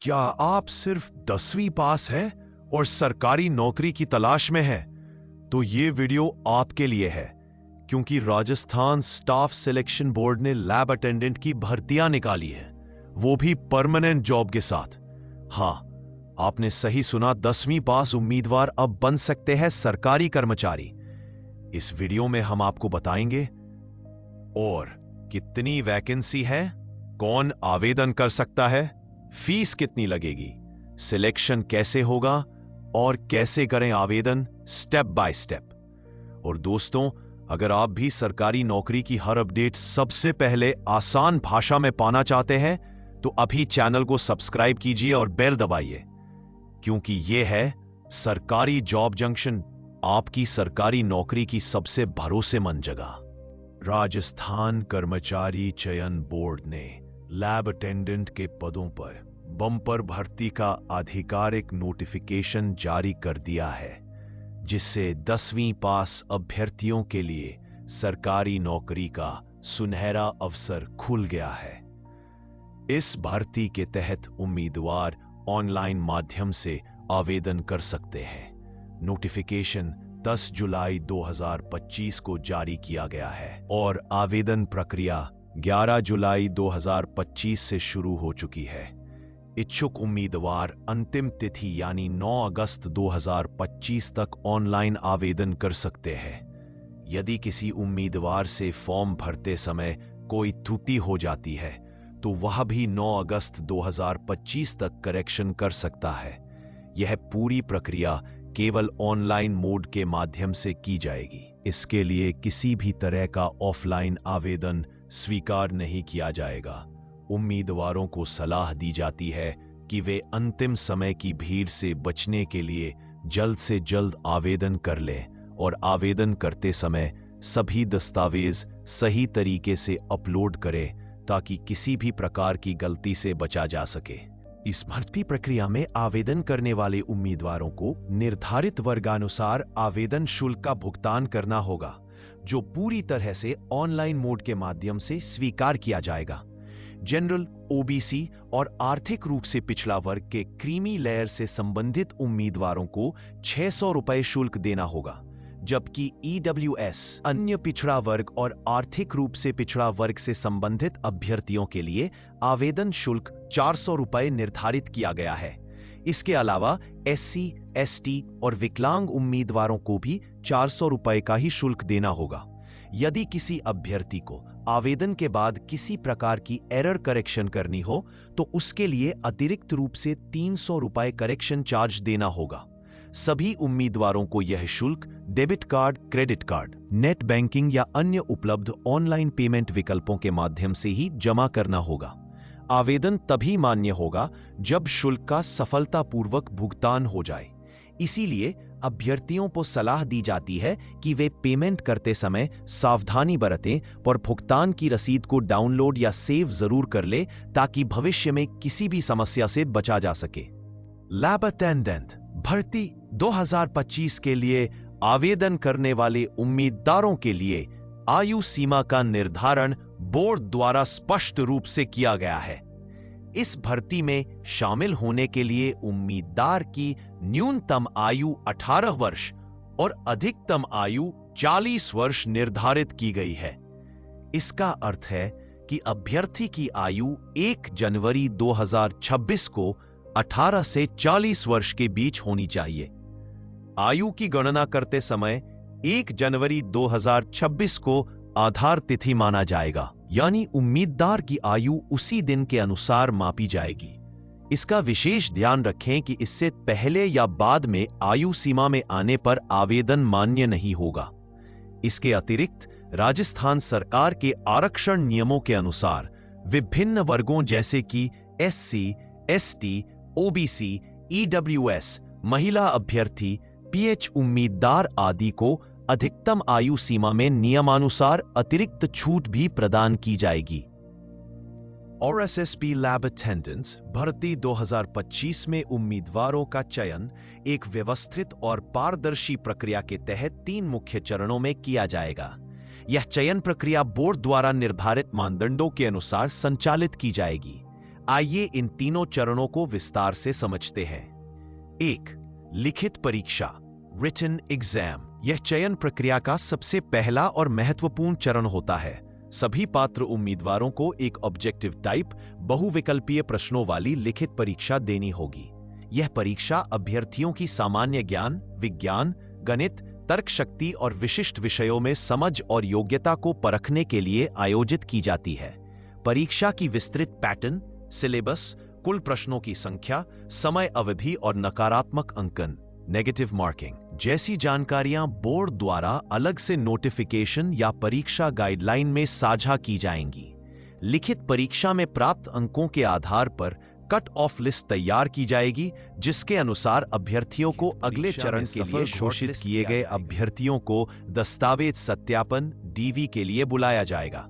क्या आप सिर्फ 10वीं पास है और सरकारी नौकरी की तलाश में है? तो ये वीडियो आपके लिए है, क्योंकि राजस्थान स्टाफ सिलेक्शन बोर्ड ने लैब अटेंडेंट की भर्तियां निकाली है, वो भी परमानेंट जॉब के साथ। हाँ, आपने सही सुना, 10वीं पास उम्मीदवार अब बन सकते हैं सरकारी कर्मचारी। इस वीडियो में हम आपको बताएंगे और कितनी वैकेंसी है, कौन आवेदन कर सकता है, फीस कितनी लगेगी, सिलेक्शन कैसे होगा और कैसे करें आवेदन स्टेप बाय स्टेप। और दोस्तों, अगर आप भी सरकारी नौकरी की हर अपडेट सबसे पहले आसान भाषा में पाना चाहते हैं तो अभी चैनल को सब्सक्राइब कीजिए और बेल दबाइए, क्योंकि यह है सरकारी जॉब जंक्शन, आपकी सरकारी नौकरी की सबसे भरोसेमंद जगह। राजस्थान कर्मचारी चयन बोर्ड ने लैब अटेंडेंट के पदों पर बम्पर भर्ती का आधिकारिक नोटिफिकेशन जारी कर दिया है, जिससे 10वीं पास अभ्यर्थियों के लिए सरकारी नौकरी का सुनहरा अवसर खुल गया है। इस भर्ती के तहत उम्मीदवार ऑनलाइन माध्यम से आवेदन कर सकते हैं। नोटिफिकेशन 10 जुलाई 2025 को जारी किया गया है और आवेदन प्रक्रिया 11 जुलाई 2025 से शुरू हो चुकी है। इच्छुक उम्मीदवार अंतिम तिथि यानी 9 अगस्त 2025 तक ऑनलाइन आवेदन कर सकते हैं। यदि किसी उम्मीदवार से फॉर्म भरते समय कोई त्रुटि हो जाती है तो वह भी 9 अगस्त 2025 तक करेक्शन कर सकता है। यह पूरी प्रक्रिया केवल ऑनलाइन मोड के माध्यम से की जाएगी। इसके लिए किसी भी तरह का ऑफलाइन आवेदन स्वीकार नहीं किया जाएगा। उम्मीदवारों को सलाह दी जाती है कि वे अंतिम समय की भीड़ से बचने के लिए जल्द से जल्द आवेदन कर लें और आवेदन करते समय सभी दस्तावेज सही तरीके से अपलोड करें ताकि किसी भी प्रकार की गलती से बचा जा सके। इस भर्ती प्रक्रिया में आवेदन करने वाले उम्मीदवारों को निर्धारित वर्गानुसार आवेदन शुल्क का भुगतान करना होगा, जो पूरी तरह से ऑनलाइन मोड के माध्यम से स्वीकार किया जाएगा। जनरल, ओबीसी और आर्थिक रूप से पिछड़ा वर्ग के क्रीमी लेयर से संबंधित उम्मीदवारों को 600 रुपये शुल्क देना होगा, जबकि ईडब्ल्यूएस, अन्य पिछड़ा वर्ग और आर्थिक रूप से पिछड़ा वर्ग से संबंधित अभ्यर्थियों के लिए आवेदन शुल्क 400 रुपये निर्धारित किया गया है। इसके अलावा एससी, एसटी और विकलांग उम्मीदवारों को भी 400 रुपये का ही शुल्क देना होगा। यदि किसी अभ्यर्थी को आवेदन के बाद किसी प्रकार की एरर करेक्शन करनी हो तो उसके लिए अतिरिक्त रूप से 300 रुपये करेक्शन चार्ज देना होगा। सभी उम्मीदवारों को यह शुल्क debit card, credit card, net banking या अन्य उपलब्ध ऑनलाइन पेमेंट विकल्पों के माध्यम से ही जमा करना होगा। आवेदन तभी मान्य होगा जब शुल्क का सफलतापूर्वक भुगतान हो जाए। इसीलिए अभ्यर्थियों को सलाह दी जाती है कि वे पेमेंट करते समय सावधानी बरतें और भुगतान की रसीद को डाउनलोड या सेव जरूर कर ले, ताकि भविष्य में किसी भी समस्या से बचा जा सके। लैब अटेंडेंट भर्ती 2025 के लिए आवेदन करने वाले उम्मीदवारों के लिए आयु सीमा का निर्धारण बोर्ड द्वारा स्पष्ट रूप से किया गया है। इस भर्ती में शामिल होने के लिए उम्मीदवार की न्यूनतम आयु 18 वर्ष और अधिकतम आयु 40 वर्ष निर्धारित की गई है। इसका अर्थ है कि अभ्यर्थी की आयु 1 जनवरी 2026 को 18 से 40 वर्ष के बीच होनी चाहिए। आयु की गणना करते समय 1 जनवरी 2026 को आधार तिथि माना जाएगा, यानी उम्मीदवार की आयु उसी दिन के अनुसार मापी जाएगी। इसका विशेष ध्यान रखें कि इससे पहले या बाद में आयु सीमा में आने पर आवेदन मान्य नहीं होगा। इसके अतिरिक्त राजस्थान सरकार के आरक्षण नियमों के अनुसार विभिन्न वर्गों जैसे कि एससी, एसटी, ओबीसी, ईडब्ल्यूएस, महिला अभ्यर्थी, पीएच उम्मीदवार आदि को अधिकतम आयु सीमा में नियमानुसार अतिरिक्त छूट भी प्रदान की जाएगी। और एसएसपी लैब अटेंडेंट्स भर्ती 2025 में उम्मीदवारों का चयन एक व्यवस्थित और पारदर्शी प्रक्रिया के तहत 3 मुख्य चरणों में किया जाएगा। यह चयन प्रक्रिया बोर्ड द्वारा निर्धारित मानदंडों के अनुसार संचालित की जाएगी। आइए इन तीनों चरणों को विस्तार से समझते हैं। 1. लिखित परीक्षा, रिटन एग्जाम। यह चयन प्रक्रिया का सबसे पहला और महत्वपूर्ण चरण होता है। सभी पात्र उम्मीदवारों को एक ऑब्जेक्टिव टाइप बहुविकल्पीय प्रश्नों वाली लिखित परीक्षा देनी होगी। यह परीक्षा अभ्यर्थियों की सामान्य ज्ञान, विज्ञान, गणित, तर्क शक्ति और विशिष्ट विषयों में समझ और योग्यता को परखने के लिए आयोजित की जाती है। परीक्षा की विस्तृत पैटर्न, सिलेबस, कुल प्रश्नों की संख्या, समय अवधि और नकारात्मक अंकन, नेगेटिव मार्किंग जैसी जानकारियां बोर्ड द्वारा अलग से नोटिफिकेशन या परीक्षा गाइडलाइन में साझा की जाएंगी। लिखित परीक्षा में प्राप्त अंकों के आधार पर कट ऑफ लिस्ट तैयार की जाएगी, जिसके अनुसार अभ्यर्थियों को अगले चरण के लिए घोषित किए गए अभ्यर्थियों को दस्तावेज सत्यापन (डीवी) के लिए बुलाया जाएगा।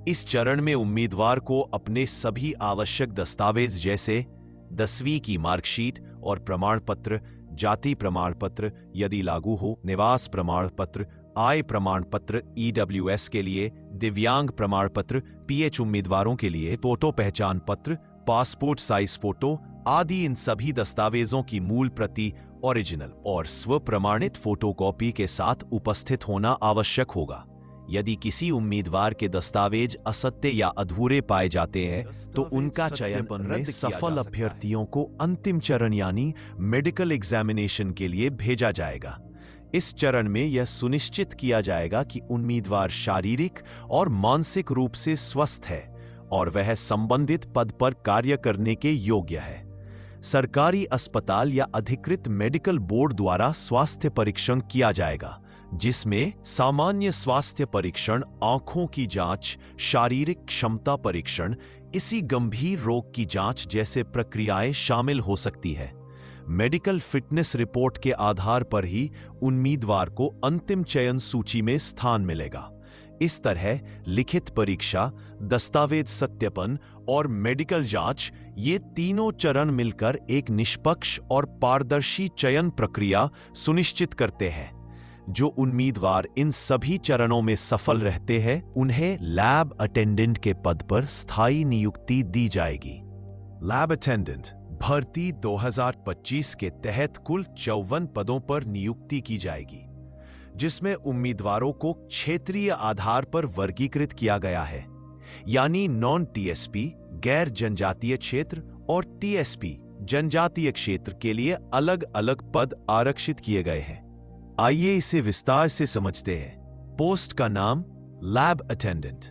इस चरण में उम्मीदवार को अपने सभी आवश्यक दस्तावेज जैसे 10वीं की मार्कशीट और प्रमाण पत्र, जाति प्रमाण पत्र यदि लागू हो, निवास प्रमाण पत्र, आय प्रमाण पत्र EWS के लिए, दिव्यांग प्रमाण पत्र PH उम्मीदवारों के लिए, फोटो पहचान पत्र, पासपोर्ट साइज फोटो आदि इन सभी दस्तावेजों की मूल प्रति ओरिजिनल और स्व प्रमाणित फोटोकॉपी के साथ उपस्थित होना आवश्यक होगा। यदि किसी उम्मीदवार के दस्तावेज असत्य या अधूरे पाए जाते हैं तो उनका चयन में सफल अभ्यर्थियों को अंतिम चरण यानी मेडिकल एग्जामिनेशन के लिए भेजा जाएगा। इस चरण में यह सुनिश्चित किया जाएगा कि उम्मीदवार शारीरिक और मानसिक रूप से स्वस्थ है और वह संबंधित पद पर कार्य करने के योग्य है। सरकारी अस्पताल या अधिकृत मेडिकल बोर्ड द्वारा स्वास्थ्य परीक्षण किया जाएगा, जिसमें सामान्य स्वास्थ्य परीक्षण, आंखों की जांच, शारीरिक क्षमता परीक्षण, इसी गंभीर रोग की जांच जैसे प्रक्रियाएं शामिल हो सकती है। मेडिकल फिटनेस रिपोर्ट के आधार पर ही उम्मीदवार को अंतिम चयन सूची में स्थान मिलेगा। इस तरह लिखित परीक्षा, दस्तावेज सत्यापन और मेडिकल जांच, ये तीनों चरण मिलकर एक निष्पक्ष और पारदर्शी चयन प्रक्रिया सुनिश्चित करते हैं। जो उम्मीदवार इन सभी चरणों में सफल रहते हैं, उन्हें लैब अटेंडेंट के पद पर स्थायी नियुक्ति दी जाएगी। लैब अटेंडेंट भर्ती 2025 के तहत कुल 54 पदों पर नियुक्ति की जाएगी, जिसमें उम्मीदवारों को क्षेत्रीय आधार पर वर्गीकृत किया गया है, यानी नॉन TSP गैर जनजातीय क्षेत्र और TSP जनजातीय क्षेत्र के लिए अलग अलग पद आरक्षित किए गए हैं। आइए इसे विस्तार से समझते हैं। पोस्ट का नाम लैब अटेंडेंट।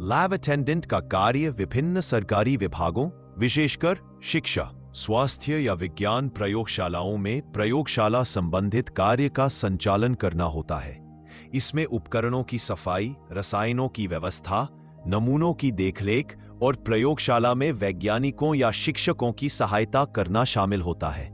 लैब अटेंडेंट का कार्य विभिन्न सरकारी विभागों, विशेषकर शिक्षा, स्वास्थ्य या विज्ञान प्रयोगशालाओं में प्रयोगशाला संबंधित कार्य का संचालन करना होता है। इसमें उपकरणों की सफाई, रसायनों की व्यवस्था, नमूनों की देखरेख और प्रयोगशाला में वैज्ञानिकों या शिक्षकों की सहायता करना शामिल होता है।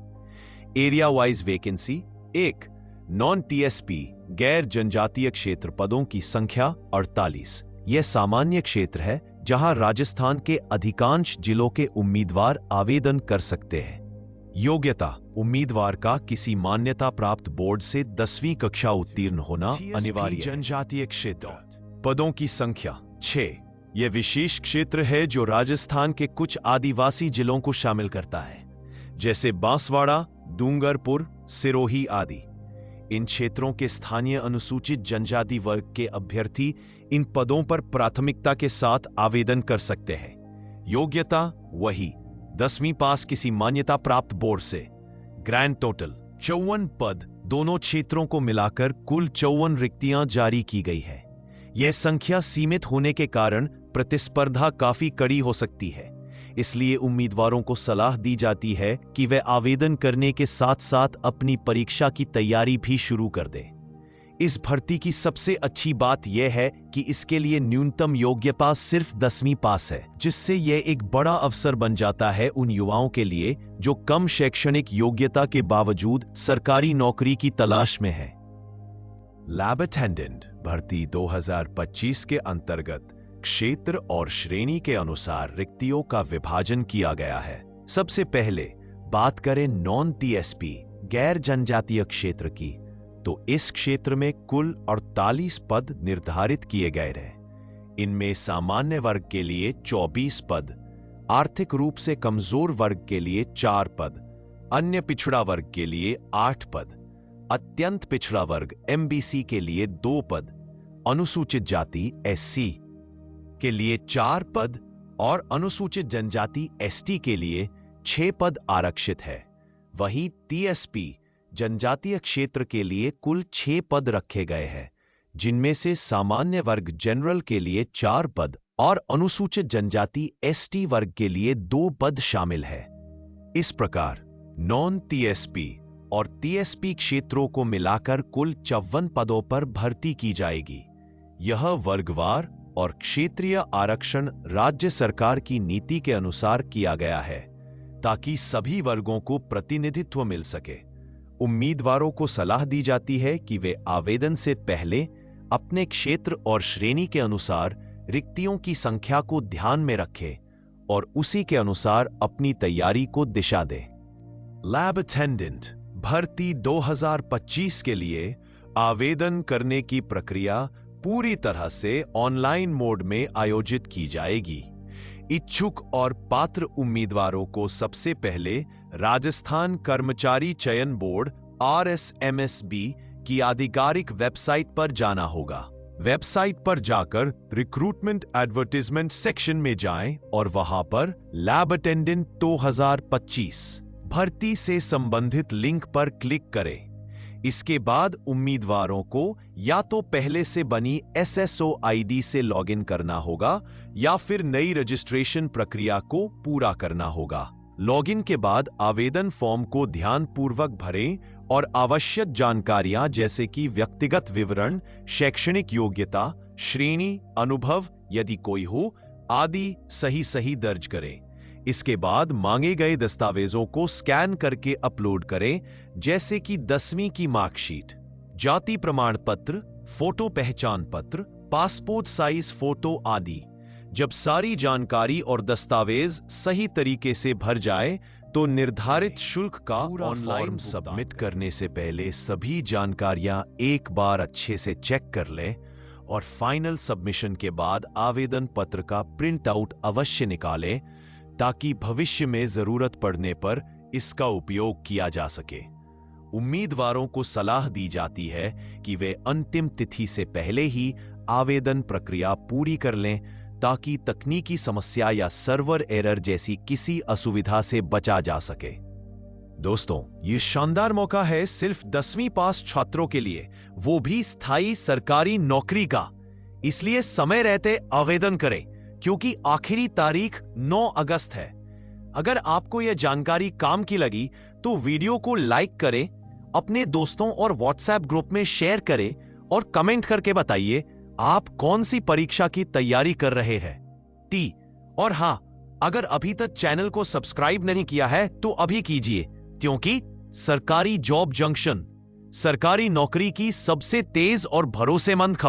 Area wise vacancy 1. Non TSP गैर जनजातीय क्षेत्र पदों की संख्या 48। यह सामान्य क्षेत्र है जहां राजस्थान के अधिकांश जिलों के उम्मीदवार आवेदन कर सकते हैं। योग्यता: उम्मीदवार का किसी मान्यता प्राप्त बोर्ड से 10वीं कक्षा उत्तीर्ण होना अनिवार्य है। जनजातीय क्षेत्र पदों की संख्या 6। यह विशेष क्षेत्र है जो राजस्थान के कुछ आदिवासी जिलों को शामिल करता है, जैसे बांसवाड़ा, डूंगरपुर, सिरोही आदि। इन क्षेत्रों के स्थानीय अनुसूचित जनजाति वर्ग के अभ्यर्थी इन पदों पर प्राथमिकता के साथ आवेदन कर सकते हैं। योग्यता वही 10वीं पास किसी मान्यता प्राप्त बोर्ड से। ग्रैंड टोटल 54 पद दोनों क्षेत्रों को मिलाकर कुल 54 रिक्तियां जारी की गई है। यह संख्या सीमित होने के कारण प्रतिस्पर्धा काफी कड़ी हो सकती है, इसलिए उम्मीदवारों को सलाह दी जाती है कि वे आवेदन करने के साथ साथ अपनी परीक्षा की तैयारी भी शुरू कर दें। इस भर्ती की सबसे अच्छी बात यह है कि इसके लिए न्यूनतम योग्यता सिर्फ 10वीं पास है, जिससे यह एक बड़ा अवसर बन जाता है उन युवाओं के लिए जो कम शैक्षणिक योग्यता के बावजूद सरकारी नौकरी की तलाश में है। लैब अटेंडेंट भर्ती 2025 के अंतर्गत क्षेत्र और श्रेणी के अनुसार रिक्तियों का विभाजन किया गया है। सबसे पहले बात करें नॉन TSP गैर जनजातीय क्षेत्र की, तो इस क्षेत्र में कुल 48 पद निर्धारित किए गए हैं। इनमें सामान्य वर्ग के लिए 24 पद, आर्थिक रूप से कमजोर वर्ग के लिए 4 पद, अन्य पिछड़ा वर्ग के लिए 8 पद, अत्यंत पिछड़ा वर्ग MBC के लिए 2 पद, अनुसूचित जाति SC के लिए 4 पद और अनुसूचित जनजाति ST के लिए 6 पद आरक्षित है। वहीं TSP जनजातीय क्षेत्र के लिए कुल 6 पद रखे गए हैं, जिनमें से सामान्य वर्ग जनरल के लिए 4 पद और अनुसूचित जनजाति ST वर्ग के लिए 2 पद शामिल है। इस प्रकार नॉन TSP और TSP क्षेत्रों को मिलाकर कुल 54 पदों पर भर्ती की जाएगी। यह वर्गवार और क्षेत्रीय आरक्षण राज्य सरकार की नीति के अनुसार किया गया है, ताकि सभी वर्गों को प्रतिनिधित्व मिल सके। उम्मीदवारों को सलाह दी जाती है कि वे आवेदन से पहले अपने क्षेत्र और श्रेणी के अनुसार रिक्तियों की संख्या को ध्यान में रखें और उसी के अनुसार अपनी तैयारी को दिशा दें। लैब अटेंडेंट भर्ती 2025 के लिए आवेदन करने की प्रक्रिया पूरी तरह से ऑनलाइन मोड में आयोजित की जाएगी। इच्छुक और पात्र उम्मीदवारों को सबसे पहले राजस्थान कर्मचारी चयन बोर्ड RSMSB की आधिकारिक वेबसाइट पर जाना होगा। वेबसाइट पर जाकर रिक्रूटमेंट एडवर्टाइजमेंट सेक्शन में जाएं और वहां पर लैब अटेंडेंट 2025 भर्ती से संबंधित लिंक पर क्लिक करें। इसके बाद उम्मीदवारों को या तो पहले से बनी SSO ID से लॉगिन करना होगा या फिर नई रजिस्ट्रेशन प्रक्रिया को पूरा करना होगा। लॉगिन के बाद आवेदन फॉर्म को ध्यानपूर्वक भरें और आवश्यक जानकारियां जैसे कि व्यक्तिगत विवरण, शैक्षणिक योग्यता, श्रेणी, अनुभव यदि कोई हो आदि सही दर्ज करें। इसके बाद मांगे गए दस्तावेजों को स्कैन करके अपलोड करें, जैसे कि 10वीं की मार्कशीट, जाति प्रमाण पत्र, फोटो पहचान पत्र, पासपोर्ट साइज फोटो आदि। जब सारी जानकारी और दस्तावेज सही तरीके से भर जाए तो निर्धारित शुल्क का ऑनलाइन सबमिट करने से पहले सभी जानकारियां एक बार अच्छे से चेक कर लें और फाइनल सबमिशन के बाद आवेदन पत्र का प्रिंट आउट अवश्य निकालें, ताकि भविष्य में जरूरत पड़ने पर इसका उपयोग किया जा सके। उम्मीदवारों को सलाह दी जाती है कि वे अंतिम तिथि से पहले ही आवेदन प्रक्रिया पूरी कर लें, ताकि तकनीकी समस्या या सर्वर एरर जैसी किसी असुविधा से बचा जा सके। दोस्तों, ये शानदार मौका है सिर्फ 10वीं पास छात्रों के लिए, वो भी स्थायी सरकारी नौकरी का। इसलिए समय रहते आवेदन करें, क्योंकि आखिरी तारीख 9 अगस्त है। अगर आपको यह जानकारी काम की लगी तो वीडियो को लाइक करें, अपने दोस्तों और व्हाट्सएप ग्रुप में शेयर करें और कमेंट करके बताइए आप कौन सी परीक्षा की तैयारी कर रहे हैं। और हां, अगर अभी तक चैनल को सब्सक्राइब नहीं किया है तो अभी कीजिए, क्योंकि सरकारी जॉब जंक्शन सरकारी नौकरी की सबसे तेज और भरोसेमंद खबर